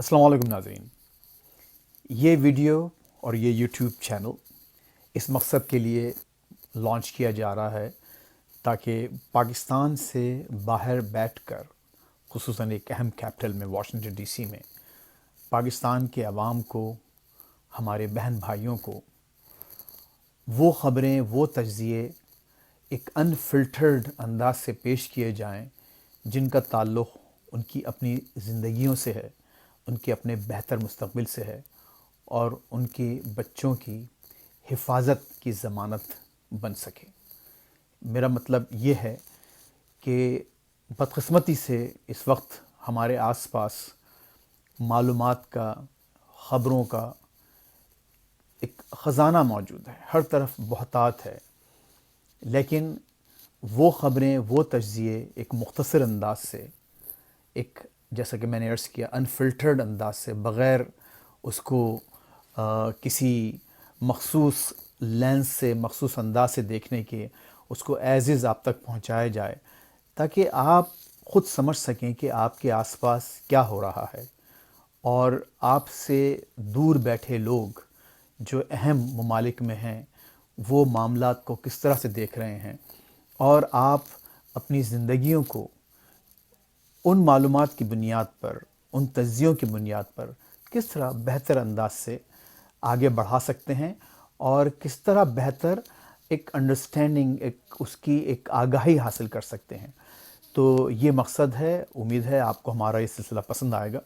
السلام علیکم ناظرین، یہ ویڈیو اور یہ یوٹیوب چینل اس مقصد کے لیے لانچ کیا جا رہا ہے تاکہ پاکستان سے باہر بیٹھ کر، خصوصاً ایک اہم کیپٹل میں واشنگٹن ڈی سی میں، پاکستان کے عوام کو، ہمارے بہن بھائیوں کو وہ خبریں، وہ تجزیے ایک انفلٹرڈ انداز سے پیش کیے جائیں جن کا تعلق ان کی اپنی زندگیوں سے ہے، ان کے اپنے بہتر مستقبل سے ہے اور ان کے بچوں کی حفاظت کی ضمانت بن سکے۔ میرا مطلب یہ ہے کہ بدقسمتی سے اس وقت ہمارے آس پاس معلومات کا، خبروں کا ایک خزانہ موجود ہے، ہر طرف بہتات ہے، لیکن وہ خبریں، وہ تجزیے ایک مختصر انداز سے، ایک جیسا کہ میں نے عرض کیا انفلٹرڈ انداز سے، بغیر اس کو کسی مخصوص لینس سے، مخصوص انداز سے دیکھنے کے، اس کو ایز از آپ تک پہنچایا جائے تاکہ آپ خود سمجھ سکیں کہ آپ کے آس پاس کیا ہو رہا ہے اور آپ سے دور بیٹھے لوگ جو اہم ممالک میں ہیں وہ معاملات کو کس طرح سے دیکھ رہے ہیں، اور آپ اپنی زندگیوں کو ان معلومات کی بنیاد پر، ان تجزیوں کی بنیاد پر کس طرح بہتر انداز سے آگے بڑھا سکتے ہیں اور کس طرح بہتر ایک انڈرسٹینڈنگ، اس کی ایک آگاہی حاصل کر سکتے ہیں۔ تو یہ مقصد ہے، امید ہے آپ کو ہمارا یہ سلسلہ پسند آئے گا۔